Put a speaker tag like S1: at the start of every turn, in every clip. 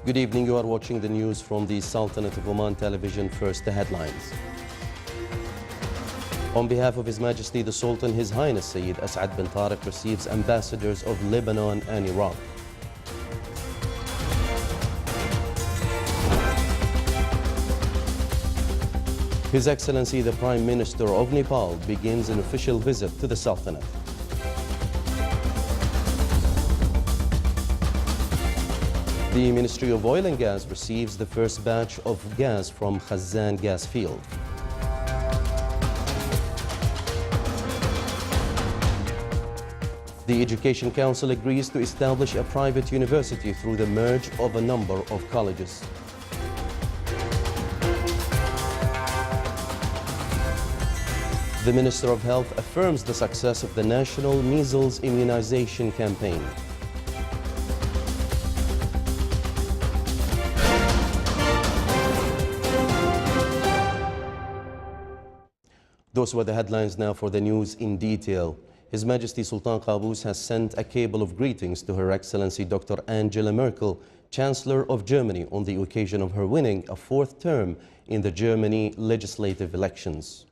S1: Good evening. You are watching the news from the Sultanate of Oman television. First, the headlines. On behalf of His Majesty the Sultan, His Highness Sayyid As'ad bin Tariq receives ambassadors of Lebanon and Iraq. His Excellency the Prime Minister of Nepal begins an official visit to the Sultanate. The Ministry of Oil and Gas receives the first batch of gas from Khazan gas field. The Education Council agrees to establish a private university through the merge of a number of colleges. The Minister of Health affirms the success of the national measles immunization campaign. Those were the headlines. Now for the news in detail. His Majesty Sultan Qaboos has sent a cable of greetings to Her Excellency Dr. Angela Merkel, Chancellor of Germany, on the occasion of her winning a fourth term in the Germany legislative elections.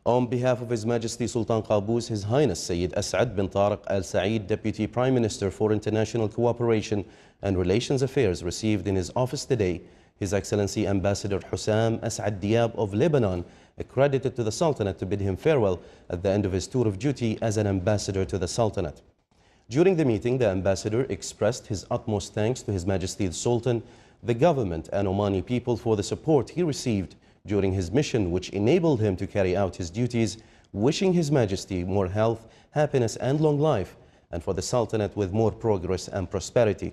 S1: On behalf of His Majesty Sultan Qaboos, His Highness Sayyid As'ad bin Tariq Al Saeed, Deputy Prime Minister for International Cooperation and Relations Affairs, received in his office today His Excellency Ambassador Hussam As'ad Diab of Lebanon, accredited to the Sultanate to bid him farewell at the end of his tour of duty as an ambassador to the Sultanate. During the meeting, the ambassador expressed his utmost thanks to His Majesty the Sultan, the government and Omani people for the support he received during his mission, which enabled him to carry out his duties, wishing His Majesty more health, happiness and long life, and for the Sultanate with more progress and prosperity.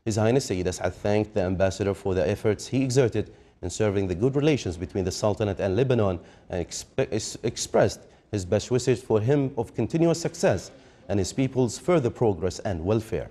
S1: His Highness Sayyid As'ad thanked the ambassador for the efforts he exerted in serving the good relations between the Sultanate and Lebanon, and expressed his best wishes for him of continuous success and his people's further progress and welfare.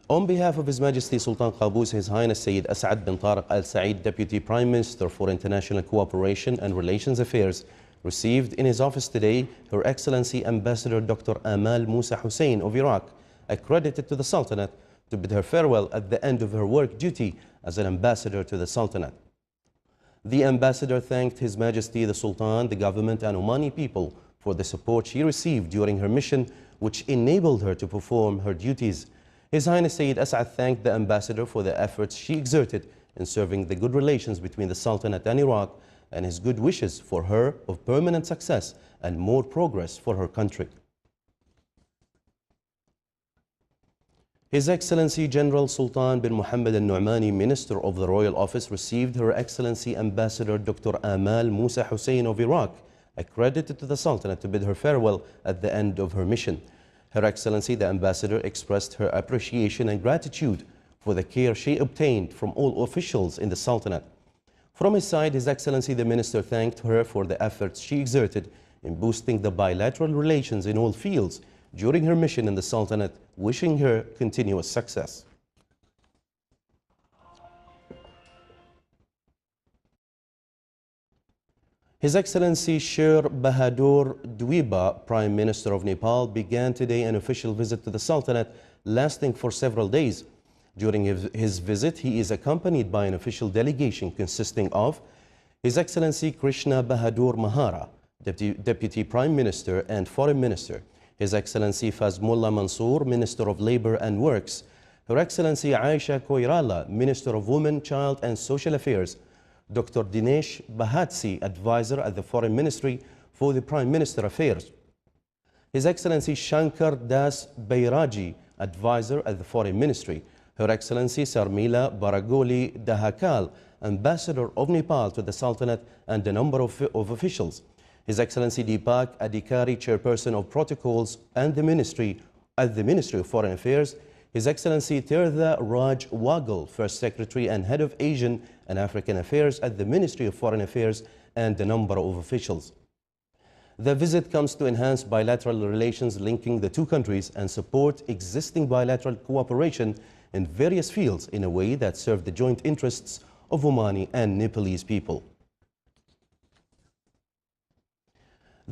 S1: On behalf of His Majesty Sultan Qaboos, His Highness Sayyid As'ad bin Tariq Al Saeed, Deputy Prime Minister for International Cooperation and Relations Affairs, received in his office today Her Excellency Ambassador Dr. Amal Musa Hussein of Iraq, accredited to the Sultanate to bid her farewell at the end of her work duty as an ambassador to the Sultanate. The ambassador thanked His Majesty the Sultan, the government and Omani people for the support she received during her mission, which enabled her to perform her duties. His Highness Sayyid As'ad thanked the ambassador for the efforts she exerted in serving the good relations between the Sultanate and Iraq, and his good wishes for her of permanent success and more progress for her country. His Excellency General Sultan bin Mohammed Al Nu'mani, Minister of the Royal Office, received Her Excellency Ambassador Dr. Amal Musa Hussein of Iraq, accredited to the Sultanate to bid her farewell at the end of her mission. Her Excellency the Ambassador expressed her appreciation and gratitude for the care she obtained from all officials in the Sultanate. From his side, His Excellency the Minister thanked her for the efforts she exerted in boosting the bilateral relations in all fields during her mission in the Sultanate, wishing her continuous success. His Excellency Sher Bahadur Dwiba, Prime Minister of Nepal, began today an official visit to the Sultanate lasting for several days. During his visit, he is accompanied by an official delegation consisting of His Excellency Krishna Bahadur Mahara, Deputy Prime Minister and Foreign Minister, His Excellency Fazmullah Mansour, Minister of Labor and Works, Her Excellency Aisha Koirala, Minister of Women, Child and Social Affairs, Dr. Dinesh Bahatsi, Advisor at the Foreign Ministry for the Prime Minister Affairs, His Excellency Shankar Das Bairaji, Advisor at the Foreign Ministry, Her Excellency Sarmila Baragoli Dahakal, Ambassador of Nepal to the Sultanate, and a number of officials. His Excellency Deepak Adhikari, Chairperson of Protocols and the Ministry at the Ministry of Foreign Affairs, His Excellency Tirtha Raj Waghel, First Secretary and Head of Asian and African Affairs at the Ministry of Foreign Affairs, and a number of officials. The visit comes to enhance bilateral relations linking the two countries and support existing bilateral cooperation in various fields in a way that serve the joint interests of Omani and Nepalese people.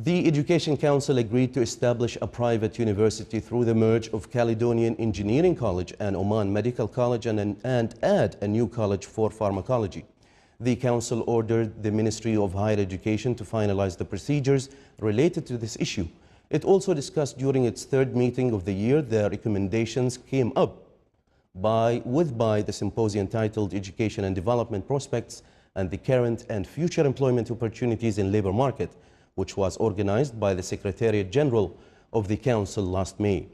S1: The Education Council agreed to establish a private university through the merge of Caledonian Engineering College and Oman Medical College and add a new college for pharmacology. The Council ordered the Ministry of Higher Education to finalize the procedures related to this issue. It also discussed during its third meeting of the year the recommendations came up by the symposium titled Education and Development Prospects and the Current and Future Employment Opportunities in Labor Market, which was organized by the Secretariat General of the Council last May.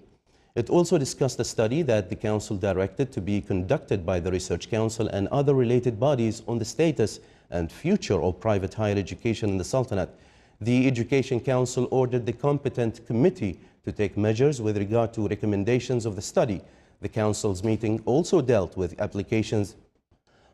S1: It also discussed a study that the Council directed to be conducted by the Research Council and other related bodies on the status and future of private higher education in the Sultanate. The Education Council ordered the competent committee to take measures with regard to recommendations of the study. The Council's meeting also dealt with applications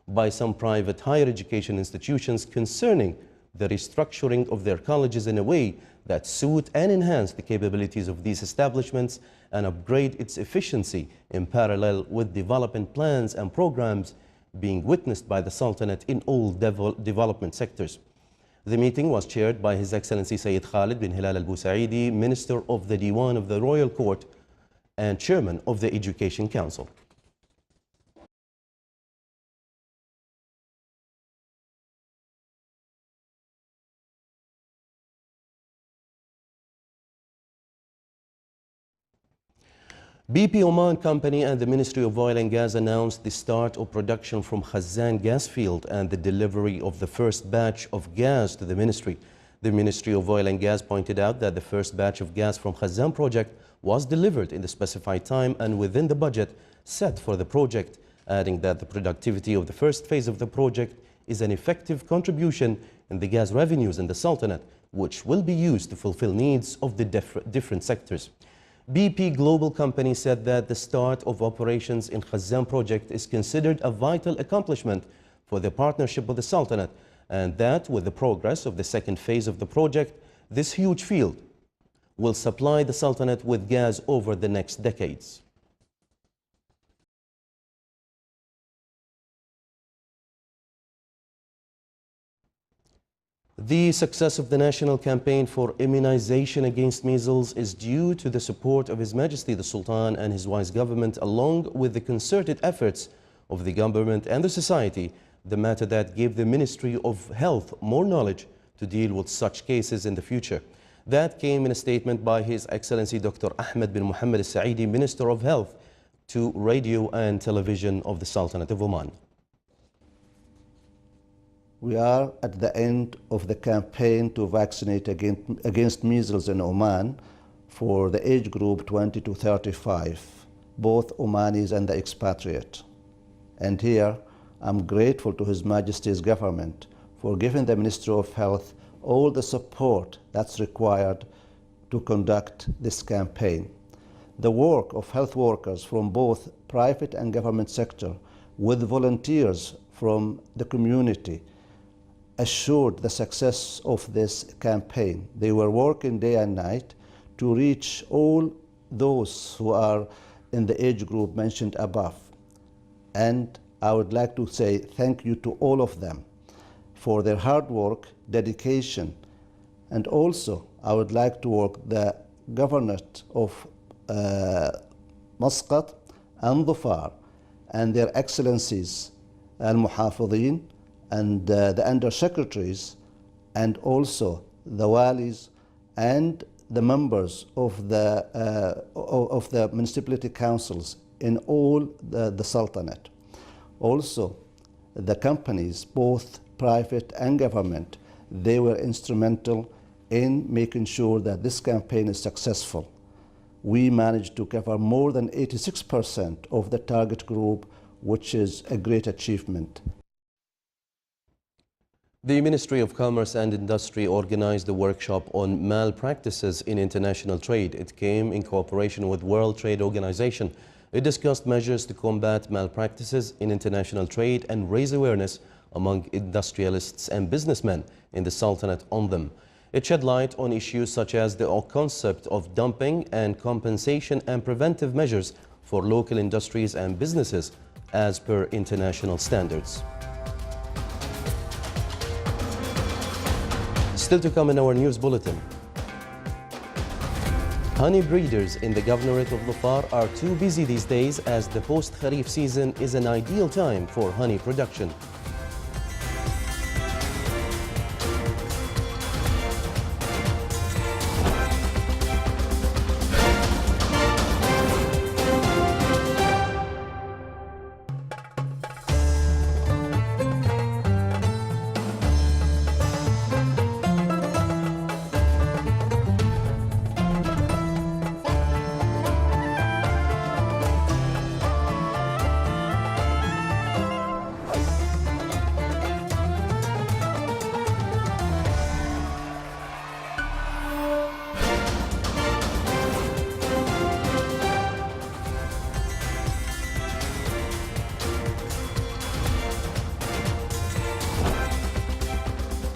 S1: by some private higher education institutions concerning the restructuring of their colleges in a way that suit and enhance the capabilities of these establishments and upgrade its efficiency in parallel with development plans and programs being witnessed by the Sultanate in all development sectors. The meeting was chaired by His Excellency Sayyid Khalid bin Hilal al-Busaidi, Minister of the Diwan of the Royal Court and Chairman of the Education Council. BP Oman Company and the Ministry of Oil and Gas announced the start of production from Khazan gas field and the delivery of the first batch of gas to the ministry. The Ministry of Oil and Gas pointed out that the first batch of gas from Khazan project was delivered in the specified time and within the budget set for the project, adding that the productivity of the first phase of the project is an effective contribution in the gas revenues in the Sultanate, which will be used to fulfill needs of the different sectors. BP Global Company said that the start of operations in Khazan project is considered a vital accomplishment for the partnership with the Sultanate, and that with the progress of the second phase of the project, this huge field will supply the Sultanate with gas over the next decades. The success of the national campaign for immunization against measles is due to the support of His Majesty the Sultan and his wise government, along with the concerted efforts of the government and the society, the matter that gave the Ministry of Health more knowledge to deal with such cases in the future. That came in a statement by His Excellency Dr. Ahmed bin Mohammed al-Saidi, Minister of Health, to radio and television of the Sultanate of Oman.
S2: We are at the end of the campaign to vaccinate against measles in Oman for the age group 20 to 35, both Omanis and the expatriate. And here, I'm grateful to His Majesty's government for giving the Ministry of Health all the support that's required to conduct this campaign. The work of health workers from both private and government sector with volunteers from the community assured the success of this campaign. They were working day and night to reach all those who are in the age group mentioned above. And I would like to say thank you to all of them for their hard work, dedication, and also I would like to work the Governorate of Muscat and Dhofar and their excellencies al-Muhafidhin and the undersecretaries and also the walis and the members of the municipality councils in all the Sultanate. Also, the companies, both private and government, they were instrumental in making sure that this campaign is successful. We managed to cover more than 86% of the target group, which is a great achievement.
S1: The Ministry of Commerce and Industry organized a workshop on malpractices in international trade. It came in cooperation with World Trade Organization. It discussed measures to combat malpractices in international trade and raise awareness among industrialists and businessmen in the Sultanate on them. It shed light on issues such as the concept of dumping and compensation and preventive measures for local industries and businesses as per international standards. Still to come in our news bulletin. Honey breeders in the governorate of Dhofar are too busy these days as the post-Kharif season is an ideal time for honey production.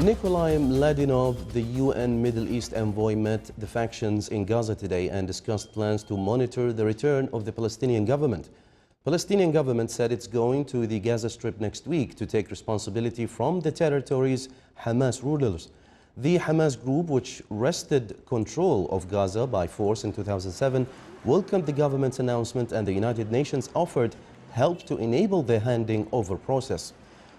S1: Nikolai Mladinov, the UN Middle East envoy, met the factions in Gaza today and discussed plans to monitor the return of the Palestinian government. Palestinian government said it's going to the Gaza Strip next week to take responsibility from the territory's Hamas rulers. The Hamas group, which wrested control of Gaza by force in 2007, welcomed the government's announcement, and the United Nations offered help to enable the handing over process.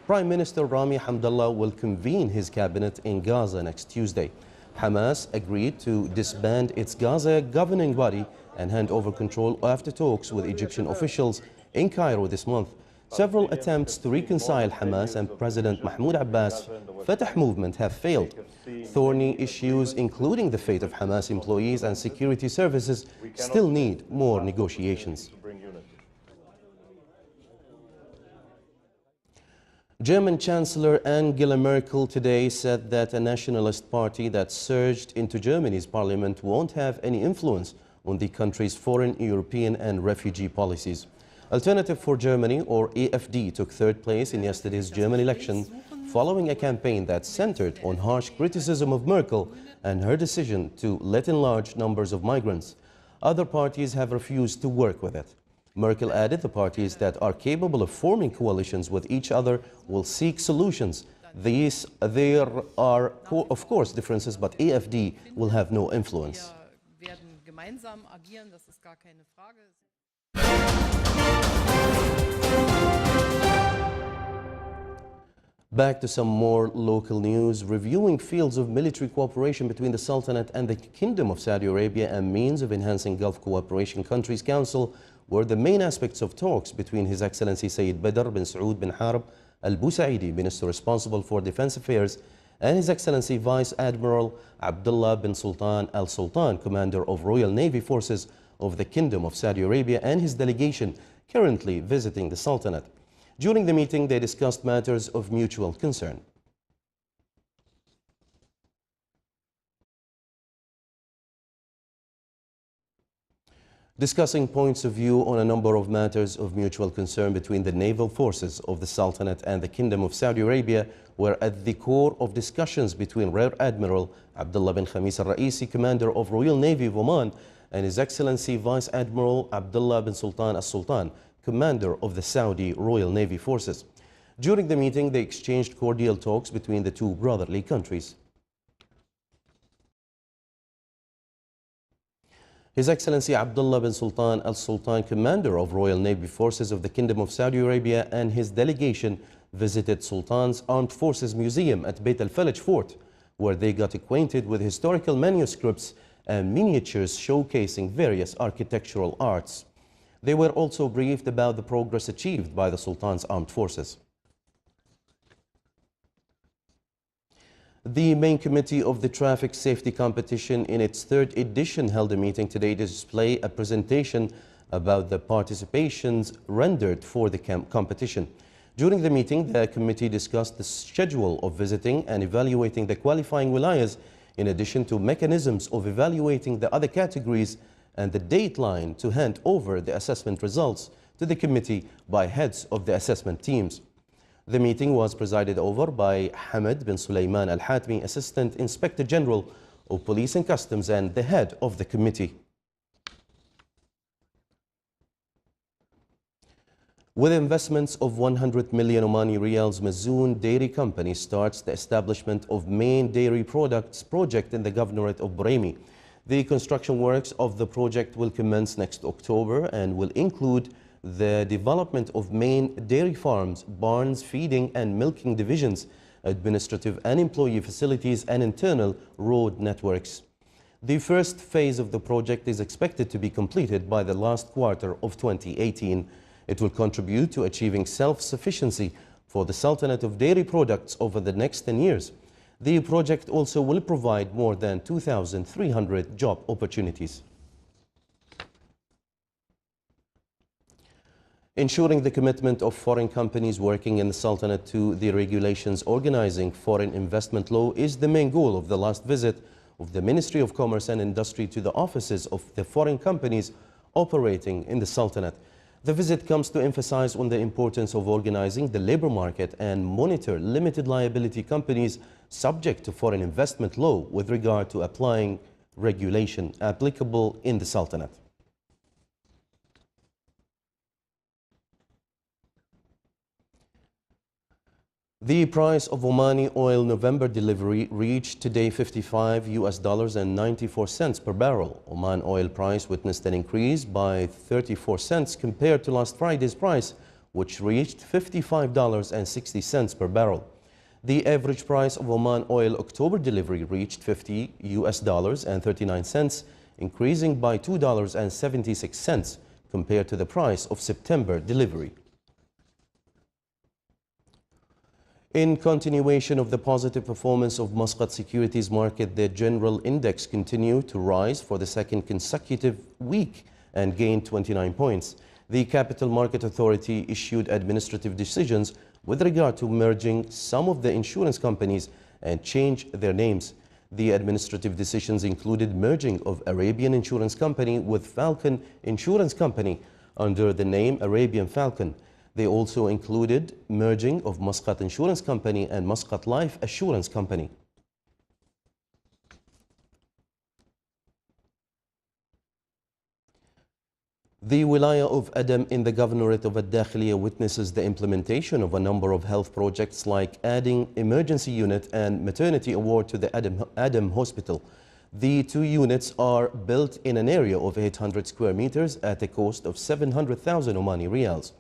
S1: Prime Minister Rami Hamdallah will convene his cabinet in Gaza next Tuesday. Hamas agreed to disband its Gaza governing body and hand over control after talks with Egyptian officials in Cairo this month. Several attempts to reconcile Hamas and President Mahmoud Abbas' Fatah movement have failed. Thorny issues, including the fate of Hamas employees and security services, still need more negotiations. German Chancellor Angela Merkel today said that a nationalist party that surged into Germany's parliament won't have any influence on the country's foreign, European and refugee policies. Alternative for Germany, or AfD, took third place in yesterday's German election following a campaign that centered on harsh criticism of Merkel and her decision to let in large numbers of migrants. Other parties have refused to work with it. Merkel added the parties that are capable of forming coalitions with each other will seek solutions. There are, of course, differences, but AfD will have no influence. Back to some more local news. Reviewing fields of military cooperation between the Sultanate and the Kingdom of Saudi Arabia and means of enhancing Gulf Cooperation Countries Council were the main aspects of talks between His Excellency Sayyid Badr bin Saud bin Harb al-Busaidi, Minister responsible for Defense Affairs, and His Excellency Vice Admiral Abdullah bin Sultan al-Sultan, Commander of Royal Navy Forces of the Kingdom of Saudi Arabia, and his delegation currently visiting the Sultanate. During the meeting, they discussed matters of mutual concern. Discussing points of view on a number of matters of mutual concern between the naval forces of the Sultanate and the Kingdom of Saudi Arabia were at the core of discussions between Rear Admiral Abdullah bin Khamis al-Raisi, Commander of Royal Navy of Oman, and His Excellency Vice Admiral Abdullah bin Sultan al-Sultan, Commander of the Saudi Royal Navy Forces. During the meeting, they exchanged cordial talks between the two brotherly countries. His Excellency Abdullah bin Sultan al-Sultan, Commander of Royal Navy Forces of the Kingdom of Saudi Arabia, and his delegation visited Sultan's Armed Forces Museum at Beit al-Falaj Fort, where they got acquainted with historical manuscripts and miniatures showcasing various architectural arts. They were also briefed about the progress achieved by the Sultan's armed forces. The main committee of the Traffic Safety Competition in its third edition held a meeting today to display a presentation about the participations rendered for the competition. During the meeting, the committee discussed the schedule of visiting and evaluating the qualifying wilayas, in addition to mechanisms of evaluating the other categories and the deadline to hand over the assessment results to the committee by heads of the assessment teams. The meeting was presided over by Hamad bin Sulaiman al-Hatmi, Assistant Inspector General of Police and Customs and the head of the committee. With investments of 100 million Omani Riyals, Mazoon Dairy Company starts the establishment of main dairy products project in the Governorate of Buraymi. The construction works of the project will commence next October and will include the development of main dairy farms, barns, feeding and milking divisions, administrative and employee facilities, and internal road networks. The first phase of the project is expected to be completed by the last quarter of 2018. It will contribute to achieving self-sufficiency for the Sultanate of dairy products over the next 10 years. The project also will provide more than 2,300 job opportunities. Ensuring the commitment of foreign companies working in the Sultanate to the regulations organizing foreign investment law is the main goal of the last visit of the Ministry of Commerce and Industry to the offices of the foreign companies operating in the Sultanate. The visit comes to emphasize on the importance of organizing the labor market and monitor limited liability companies subject to foreign investment law with regard to applying regulation applicable in the Sultanate. The price of Omani oil November delivery reached today $55.94 per barrel. Oman oil price witnessed an increase by 34 cents compared to last Friday's price, which reached $55.60 per barrel. The average price of Oman oil October delivery reached $50.39, increasing by $2.76 compared to the price of September delivery. In continuation of the positive performance of Muscat securities market, the general index continued to rise for the second consecutive week and gained 29 points. The Capital Market Authority issued administrative decisions with regard to merging some of the insurance companies and change their names. The administrative decisions included merging of Arabian Insurance Company with Falcon Insurance Company under the name Arabian Falcon. They also included merging of Muscat Insurance Company and Muscat Life Assurance Company. The Wilaya of Adam in the Governorate of Al-Dakhiliya witnesses the implementation of a number of health projects like adding emergency unit and maternity ward to the Adam Hospital. The two units are built in an area of 800 square meters at a cost of 700,000 Omani Riyals.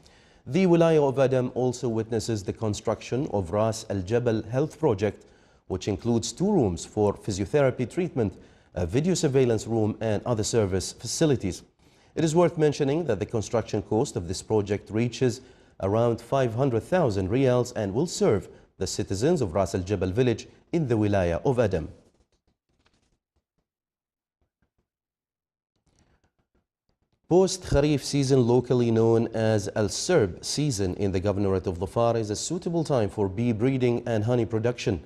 S1: The Wilaya of Adam also witnesses the construction of Ras Al Jabal Health Project, which includes 2 rooms for physiotherapy treatment, a video surveillance room and other service facilities. It is worth mentioning that the construction cost of this project reaches around 500,000 Riyals and will serve the citizens of Ras Al Jabal village in the Wilaya of Adam. Post-Kharif season, locally known as Al-Serb season in the Governorate of Dhofar, is a suitable time for bee breeding and honey production.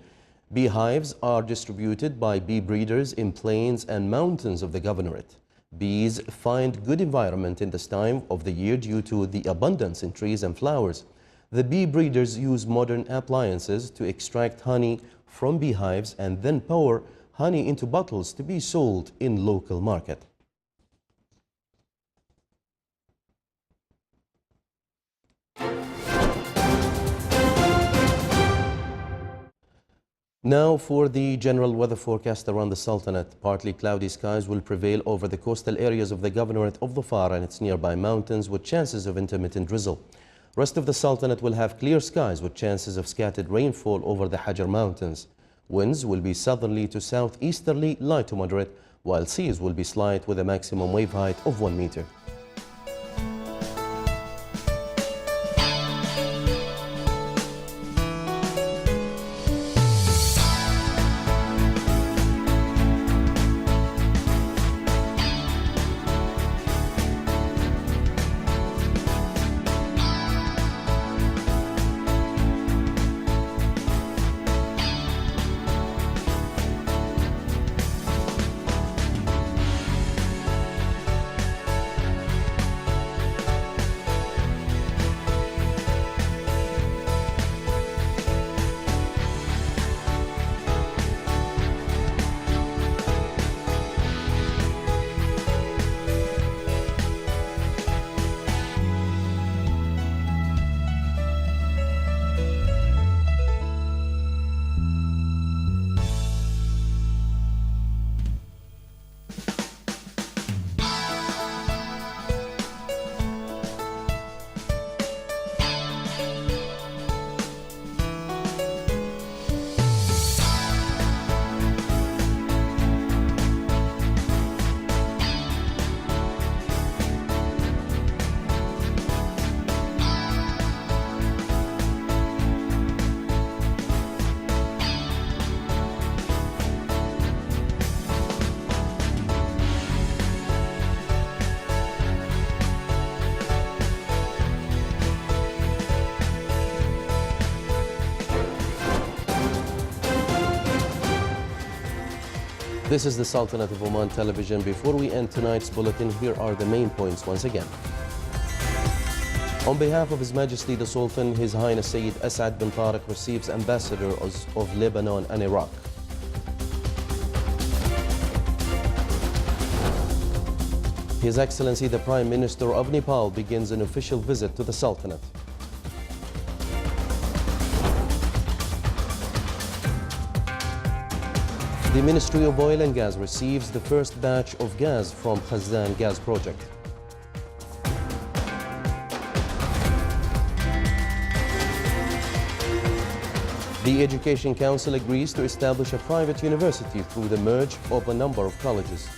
S1: Beehives are distributed by bee breeders in plains and mountains of the Governorate. Bees find good environment in this time of the year due to the abundance in trees and flowers. The bee breeders use modern appliances to extract honey from beehives and then pour honey into bottles to be sold in local market. Now for the general weather forecast around the Sultanate. Partly cloudy skies will prevail over the coastal areas of the Governorate of Dhofar and its nearby mountains with chances of intermittent drizzle. Rest of the Sultanate will have clear skies with chances of scattered rainfall over the Hajar Mountains. Winds will be southerly to southeasterly, light to moderate, while seas will be slight with a maximum wave height of 1 meter. This is the Sultanate of Oman Television. Before we end tonight's bulletin, here are the main points once again. On behalf of His Majesty the Sultan, His Highness Sayyid Asad bin Tariq receives ambassadors of Lebanon and Iraq. His Excellency the Prime Minister of Nepal begins an official visit to the Sultanate. The Ministry of Oil and Gas receives the first batch of gas from Khazan gas project. The Education Council agrees to establish a private university through the merge of a number of colleges.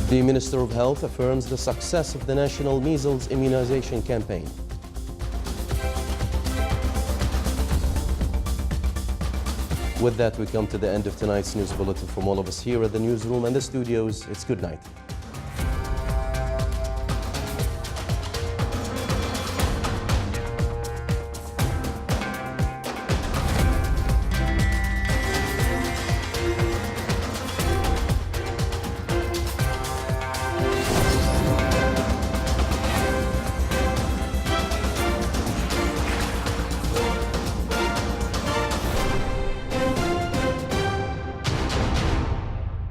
S1: The Minister of Health affirms the success of the national measles immunization campaign. With that, we come to the end of tonight's news bulletin. From all of us here at the newsroom and the studios, it's good night.